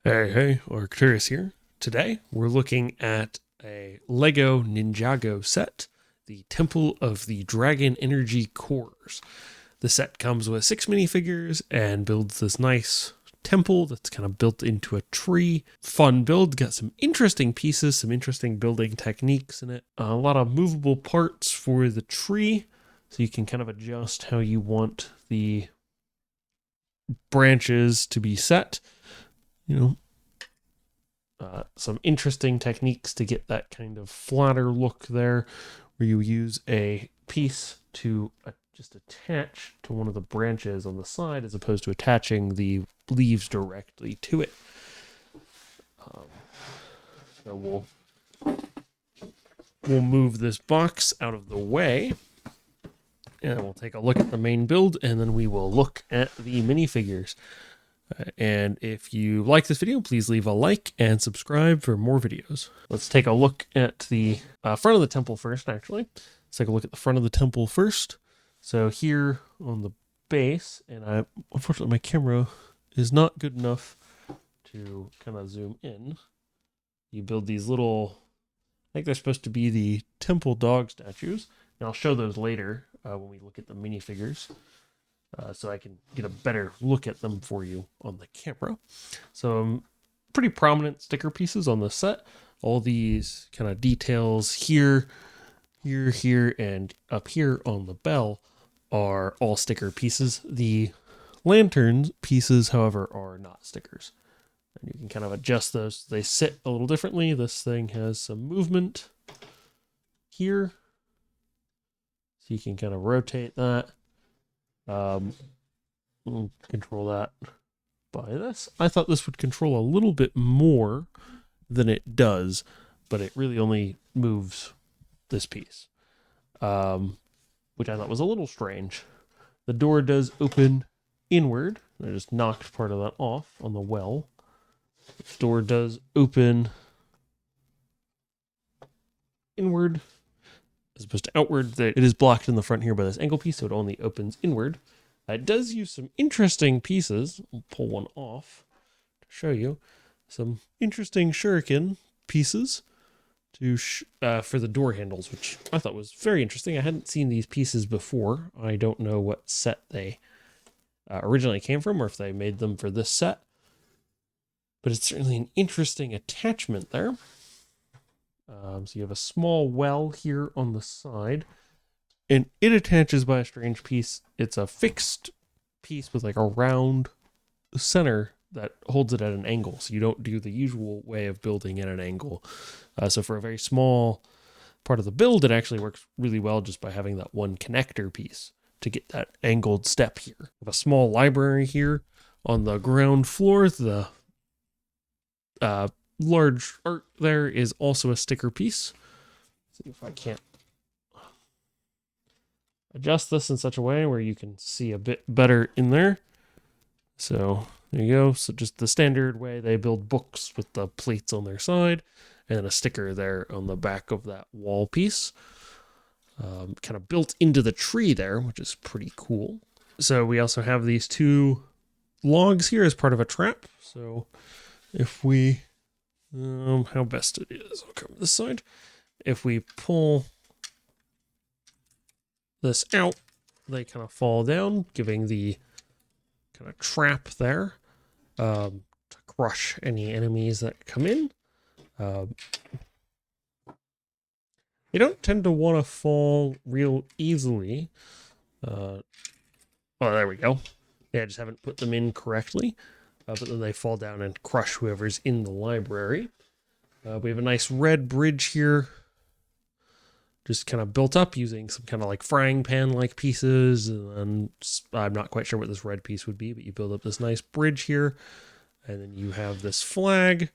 Hey, Arcturus here. Today, we're looking at a Lego Ninjago set, the Temple of the Dragon Energy Cores. The set comes with 6 minifigures and builds this nice temple that's kind of built into a tree. Fun build, got some interesting pieces, some interesting building techniques in it. A lot of movable parts for the tree, so you can kind of adjust how you want the branches to be set. You know, some interesting techniques to get that kind of flatter look there, where you use a piece to just attach to one of the branches on the side as opposed to attaching the leaves directly to it. Um, so we'll move this box out of the way, and we'll take a look at the main build, and then we will look at the minifigures. And if you like this video, please leave a like and subscribe for more videos. Let's take a look at the front of the temple first, actually. Let's take a look at the front of the temple first. So here on the base, and unfortunately my camera is not good enough to kind of zoom in. You build these little, I think they're supposed to be the temple dog statues. And I'll show those later when we look at the minifigures. So I can get a better look at them for you on the camera. So pretty prominent sticker pieces on the set. All these kind of details here, and up here on the bell are all sticker pieces. The lantern pieces, however, are not stickers. And you can kind of adjust those. They sit a little differently. This thing has some movement here. So you can kind of rotate that. We'll control that by this. I thought this would control a little bit more than it does, but it really only moves this piece, which I thought was a little strange. The door does open inward. I just knocked part of that off on the well. The door does open inward as opposed to outward. It is blocked in the front here by this angle piece, so it only opens inward. It does use some interesting pieces. I'll pull one off to show you. Some interesting shuriken pieces to for the door handles, which I thought was very interesting. I hadn't seen these pieces before. I don't know what set they originally came from or if they made them for this set. But it's certainly an interesting attachment there. So you have a small well here on the side. And it attaches by a strange piece. It's a fixed piece with like a round center that holds it at an angle. So you don't do the usual way of building at an angle. So for a very small part of the build, it actually works really well just by having that one connector piece to get that angled step here. We have a small library here on the ground floor. The large art there is also a sticker piece. Let's see if I can't adjust this in such a way where you can see a bit better in there. So there you go. So just the standard way they build books with the plates on their side and then a sticker there on the back of that wall piece. Kind of built into the tree there, which is pretty cool. So we also have these two logs here as part of a trap. So if we, how best it is, I'll come this side. If we pull this out, they kind of fall down, giving the kind of trap there to crush any enemies that come in. They don't tend to want to fall real easily. Oh, there we go. Yeah, I just haven't put them in correctly. But then they fall down and crush whoever's in the library. We have a nice red bridge here, just kind of built up using some kind of like frying pan like pieces. And I'm not quite sure what this red piece would be, but you build up this nice bridge here. And then you have this flag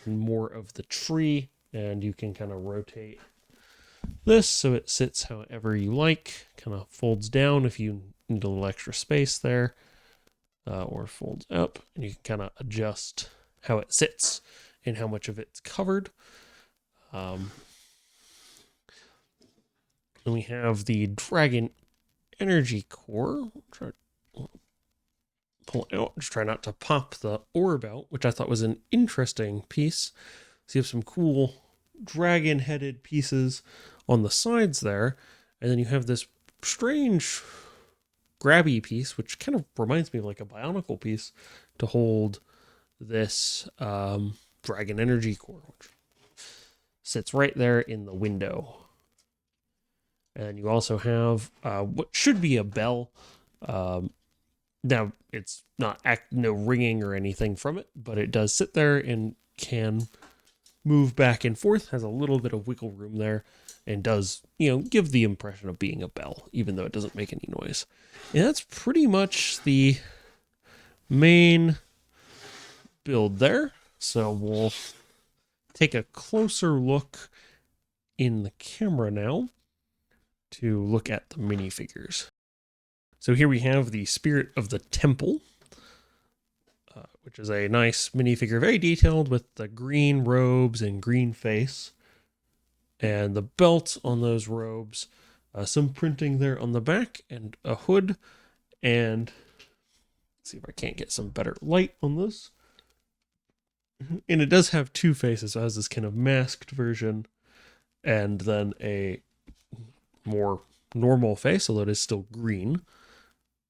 and more of the tree. And you can kind of rotate this so it sits however you like. Kind of folds down if you need a little extra space there. Or folds up. And you can kind of adjust how it sits and how much of it's covered. And we have the Dragon Energy Core. I'll try to pull out. Just try not to pop the orb out, which I thought was an interesting piece. So you have some cool dragon-headed pieces on the sides there, and then you have this strange grabby piece, which kind of reminds me of like a Bionicle piece, to hold this dragon energy core, which sits right there in the window. And you also have what should be a bell. Now, it's not no ringing or anything from it, but it does sit there and can move back and forth, has a little bit of wiggle room there, and does, give the impression of being a bell, even though it doesn't make any noise. And that's pretty much the main build there. So we'll take a closer look in the camera now to look at the minifigures. So here we have the Spirit of the Temple, which is a nice minifigure, very detailed with the green robes and green face. And the belt on those robes, some printing there on the back, and a hood. And let's see if I can't get some better light on this. And it does have two faces, so it has this kind of masked version, and then a more normal face, although it is still green,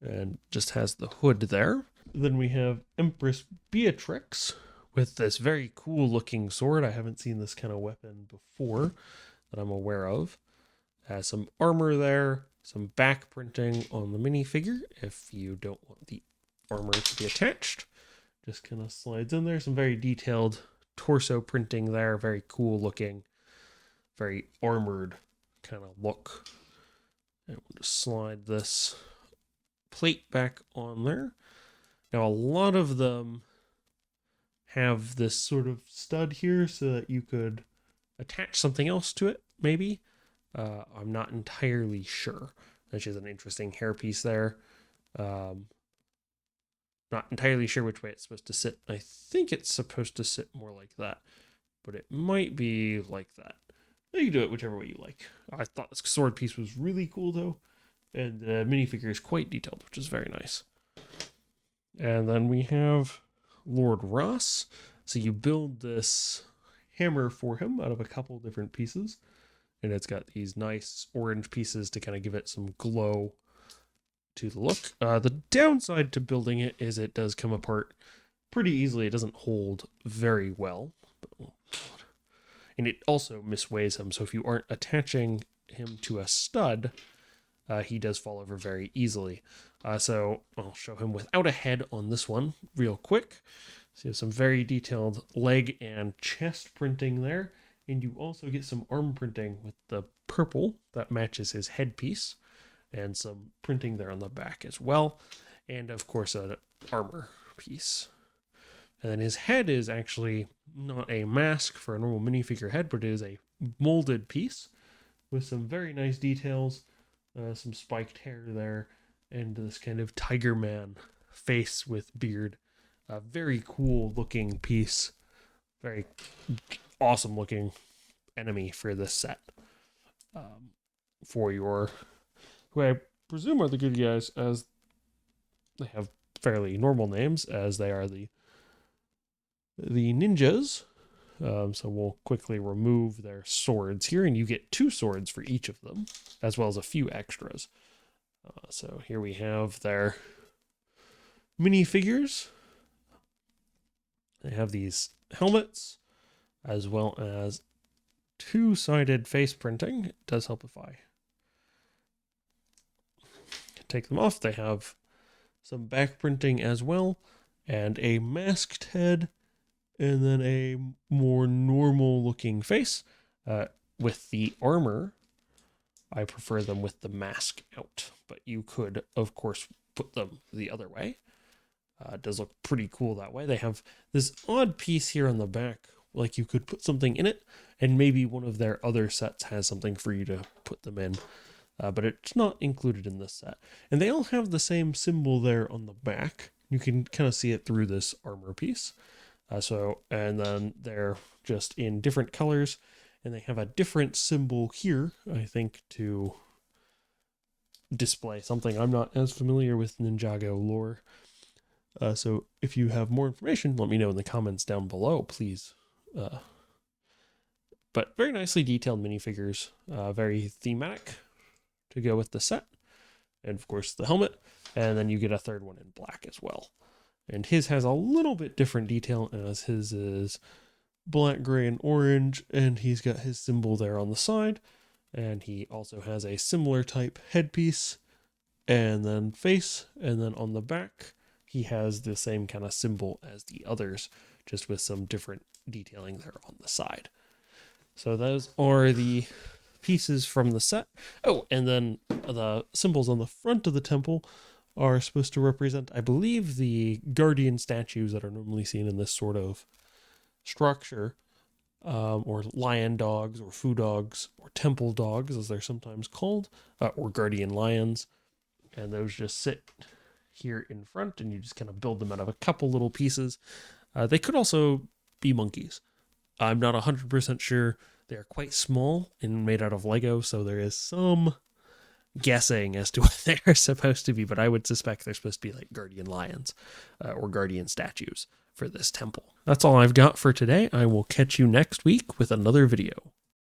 and just has the hood there. Then we have Empress Beatrix with this very cool looking sword. I haven't seen this kind of weapon before that I'm aware of. Has some armor there, some back printing on the minifigure if you don't want the armor to be attached. Just kind of slides in there. Some very detailed torso printing there. Very cool looking, very armored kind of look. And we'll just slide this plate back on there. Now, a lot of them have this sort of stud here so that you could attach something else to it, maybe. I'm not entirely sure. And she has an interesting hairpiece there. Not entirely sure which way it's supposed to sit. I think it's supposed to sit more like that, but it might be like that. You can do it whichever way you like. I thought this sword piece was really cool, though, and the minifigure is quite detailed, which is very nice. And then we have Lord Ross. So you build this hammer for him out of a couple different pieces, and it's got these nice orange pieces to kind of give it some glow to the look. The downside to building it is it does come apart pretty easily. It doesn't hold very well. And it also misweighs him, so if you aren't attaching him to a stud, he does fall over very easily. So I'll show him without a head on this one real quick. So you have some very detailed leg and chest printing there, and you also get some arm printing with the purple that matches his headpiece, and some printing there on the back as well, and of course an armor piece. And then his head is actually not a mask for a normal minifigure head, but it is a molded piece with some very nice details, some spiked hair there, and this kind of Tiger Man face with beard. A very cool looking piece. Very awesome looking enemy for this set. For your, who I presume are the good guys, as they have fairly normal names, as they are the ninjas. So we'll quickly remove their swords here, and you get 2 swords for each of them, as well as a few extras. So here we have their minifigures. They have these helmets, as well as 2-sided face printing. It does help if I take them off. They have some back printing as well, and a masked head, and then a more normal looking face. With the armor, I prefer them with the mask out, but you could, of course, put them the other way. It does look pretty cool that way. They have this odd piece here on the back, like you could put something in it, and maybe one of their other sets has something for you to put them in, but it's not included in this set. And they all have the same symbol there on the back. You can kind of see it through this armor piece. And then they're just in different colors, and they have a different symbol here, I think, to display something. I'm not as familiar with Ninjago lore. So if you have more information, let me know in the comments down below, please. But very nicely detailed minifigures, very thematic to go with the set. And of course the helmet, and then you get a third one in black as well. And his has a little bit different detail, as his is black, gray, and orange, and he's got his symbol there on the side. And he also has a similar type headpiece, and then face, and then on the back, he has the same kind of symbol as the others, just with some different detailing there on the side. So those are the pieces from the set. Oh, and then the symbols on the front of the temple are supposed to represent, I believe, the guardian statues that are normally seen in this sort of structure, or lion dogs, or foo dogs, or temple dogs, as they're sometimes called, or guardian lions. And those just sit here in front, and you just kind of build them out of a couple little pieces. They could also be monkeys. I'm not 100% sure. They're quite small and made out of Lego, so there is some guessing as to what they are supposed to be, but I would suspect they're supposed to be like guardian lions, or guardian statues for this temple. That's all I've got for today. I will catch you next week with another video.